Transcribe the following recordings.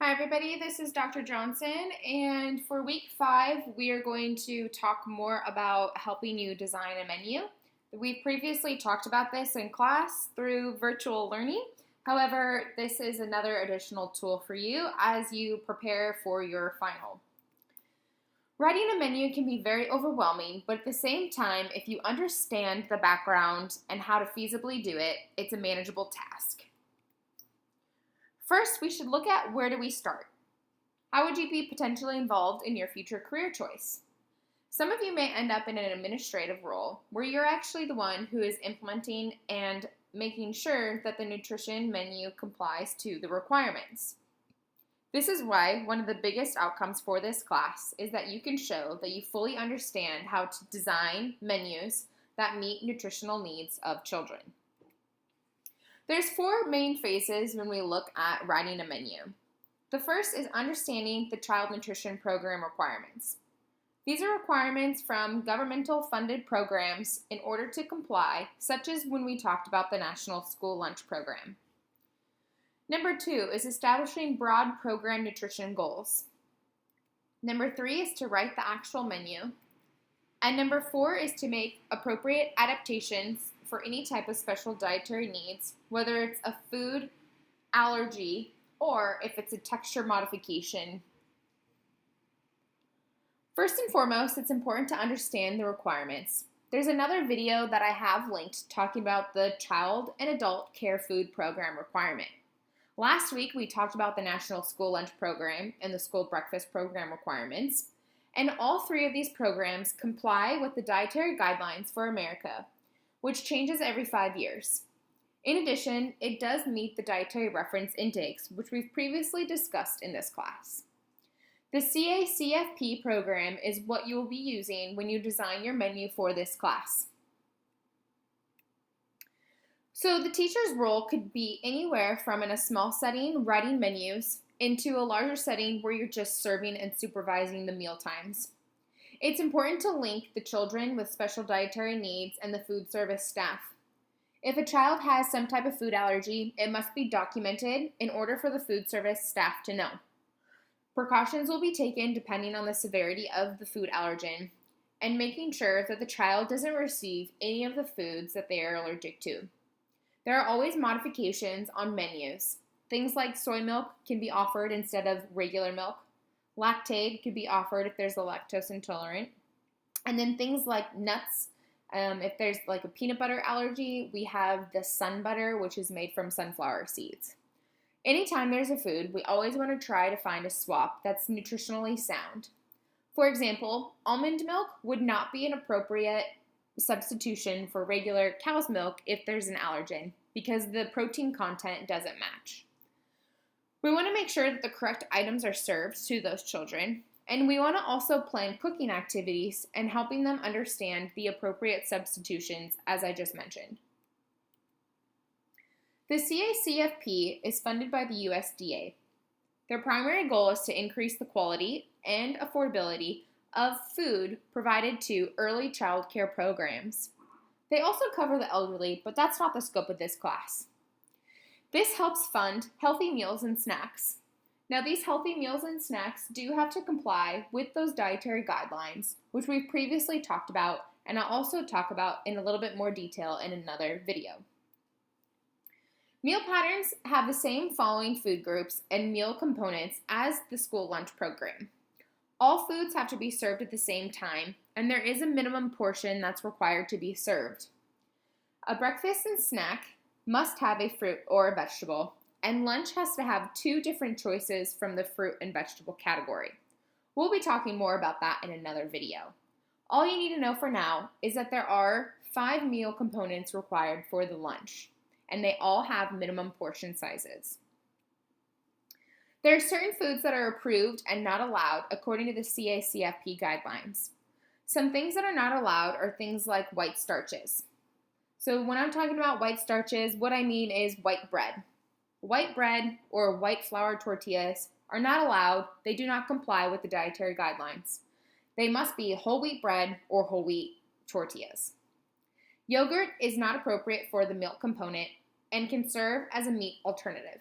Hi everybody, this is Dr. Johnson, and for week 5 we are going to talk more about helping you design a menu. We've previously talked about this in class through virtual learning. However, this is another additional tool for you as you prepare for your final. Writing a menu can be very overwhelming, but at the same time, if you understand the background and how to feasibly do it, it's a manageable task. First, we should look at where do we start. How would you be potentially involved in your future career choice? Some of you may end up in an administrative role where you're actually the one who is implementing and making sure that the nutrition menu complies to the requirements. This is why one of the biggest outcomes for this class is that you can show that you fully understand how to design menus that meet nutritional needs of children. There's 4 main phases when we look at writing a menu. The first is understanding the child nutrition program requirements. These are requirements from governmental funded programs in order to comply, such as when we talked about the National School Lunch Program. Number 2 is establishing broad program nutrition goals. Number 3 is to write the actual menu. And number 4 is to make appropriate adaptations for any type of special dietary needs, whether it's a food allergy or if it's a texture modification. First and foremost, it's important to understand the requirements. There's another video that I have linked talking about the Child and Adult Care Food Program requirement. Last week, we talked about the National School Lunch Program and the School Breakfast Program requirements, and all 3 of these programs comply with the Dietary Guidelines for America, which changes every 5 years. In addition, it does meet the dietary reference intakes, which we've previously discussed in this class. The CACFP program is what you will be using when you design your menu for this class. So the teacher's role could be anywhere from in a small setting, writing menus, into a larger setting where you're just serving and supervising the meal times. It's important to link the children with special dietary needs and the food service staff. If a child has some type of food allergy, it must be documented in order for the food service staff to know. Precautions will be taken depending on the severity of the food allergen and making sure that the child doesn't receive any of the foods that they are allergic to. There are always modifications on menus. Things like soy milk can be offered instead of regular milk. Lactate could be offered if there's a lactose intolerant. And then things like nuts, if there's like a peanut butter allergy, we have the sun butter, which is made from sunflower seeds. Anytime there's a food, we always want to try to find a swap that's nutritionally sound. For example, almond milk would not be an appropriate substitution for regular cow's milk if there's an allergen, because the protein content doesn't match. We want to make sure that the correct items are served to those children, and we want to also plan cooking activities and helping them understand the appropriate substitutions, as I just mentioned. The CACFP is funded by the USDA. Their primary goal is to increase the quality and affordability of food provided to early child care programs. They also cover the elderly, but that's not the scope of this class. This helps fund healthy meals and snacks. Now, these healthy meals and snacks do have to comply with those dietary guidelines, which we've previously talked about, and I'll also talk about in a little bit more detail in another video. Meal patterns have the same following food groups and meal components as the school lunch program. All foods have to be served at the same time, and there is a minimum portion that's required to be served. A breakfast and snack must have a fruit or a vegetable, and lunch has to have 2 different choices from the fruit and vegetable category. We'll be talking more about that in another video. All you need to know for now is that there are 5 meal components required for the lunch, and they all have minimum portion sizes. There are certain foods that are approved and not allowed according to the CACFP guidelines. Some things that are not allowed are things like white starches. So when I'm talking about white starches, what I mean is white bread. White bread or white flour tortillas are not allowed. They do not comply with the dietary guidelines. They must be whole wheat bread or whole wheat tortillas. Yogurt is not appropriate for the milk component and can serve as a meat alternative.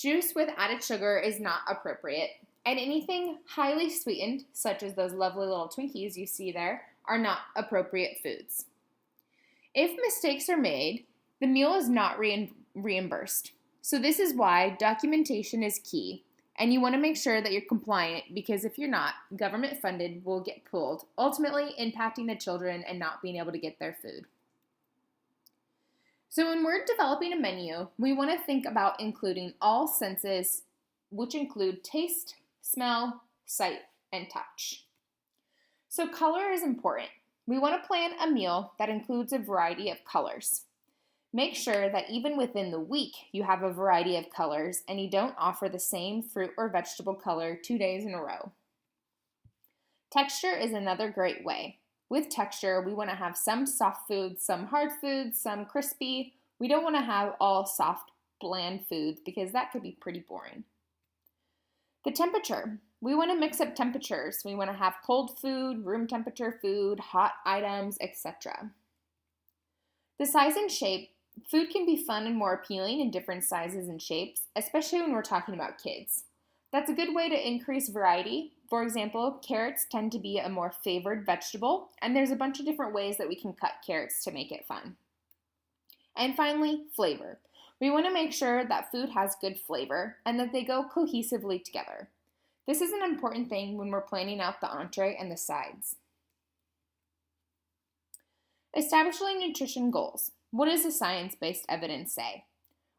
Juice with added sugar is not appropriate, and anything highly sweetened, such as those lovely little Twinkies you see there, are not appropriate foods. If mistakes are made, the meal is not reimbursed. So this is why documentation is key, and you want to make sure that you're compliant, because if you're not, government funded will get pulled, ultimately impacting the children and not being able to get their food. So when we're developing a menu, we want to think about including all senses, which include taste, smell, sight, and touch. So color is important. We want to plan a meal that includes a variety of colors. Make sure that even within the week, you have a variety of colors and you don't offer the same fruit or vegetable color 2 days in a row. Texture is another great way. With texture, we want to have some soft foods, some hard foods, some crispy. We don't want to have all soft, bland foods because that could be pretty boring. The temperature. We want to mix up temperatures. We want to have cold food, room temperature food, hot items, etc. The size and shape. Food can be fun and more appealing in different sizes and shapes, especially when we're talking about kids. That's a good way to increase variety. For example, carrots tend to be a more favored vegetable, and there's a bunch of different ways that we can cut carrots to make it fun. And finally, flavor. We want to make sure that food has good flavor and that they go cohesively together. This is an important thing when we're planning out the entree and the sides. Establishing nutrition goals. What does the science-based evidence say?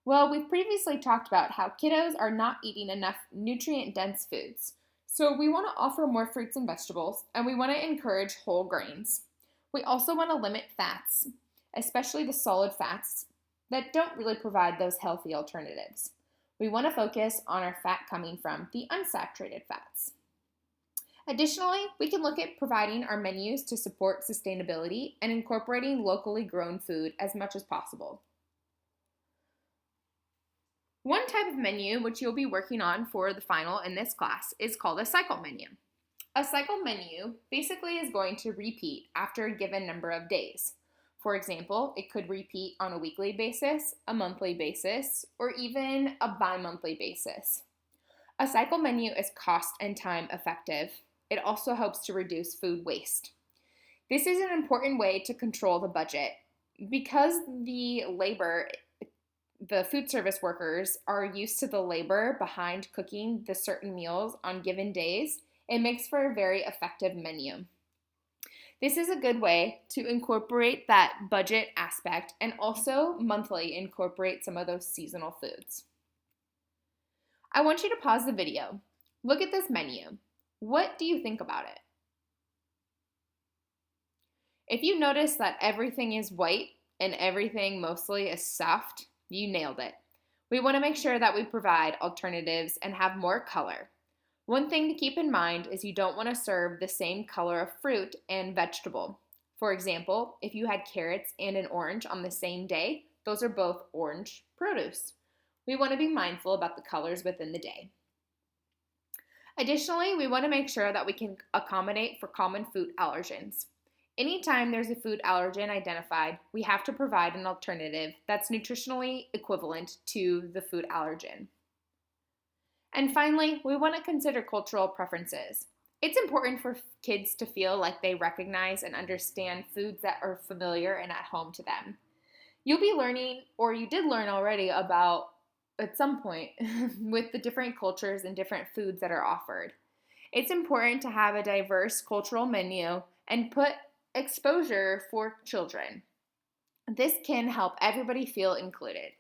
Well, we've previously talked about how kiddos are not eating enough nutrient-dense foods. So we want to offer more fruits and vegetables, and we want to encourage whole grains. We also want to limit fats, especially the solid fats that don't really provide those healthy alternatives. We want to focus on our fat coming from the unsaturated fats. Additionally, we can look at providing our menus to support sustainability and incorporating locally grown food as much as possible. One type of menu which you'll be working on for the final in this class is called a cycle menu. A cycle menu basically is going to repeat after a given number of days. For example, it could repeat on a weekly basis, a monthly basis, or even a bi-monthly basis. A cycle menu is cost and time effective. It also helps to reduce food waste. This is an important way to control the budget. Because the food service workers are used to the labor behind cooking the certain meals on given days, it makes for a very effective menu. This is a good way to incorporate that budget aspect and also monthly incorporate some of those seasonal foods. I want you to pause the video. Look at this menu. What do you think about it? If you notice that everything is white and everything mostly is soft, you nailed it. We want to make sure that we provide alternatives and have more color. One thing to keep in mind is you don't want to serve the same color of fruit and vegetable. For example, if you had carrots and an orange on the same day, those are both orange produce. We want to be mindful about the colors within the day. Additionally, we want to make sure that we can accommodate for common food allergens. Anytime there's a food allergen identified, we have to provide an alternative that's nutritionally equivalent to the food allergen. And finally, we want to consider cultural preferences. It's important for kids to feel like they recognize and understand foods that are familiar and at home to them. You'll be learning, or you did learn already about, at some point, with the different cultures and different foods that are offered. It's important to have a diverse cultural menu and put exposure for children. This can help everybody feel included.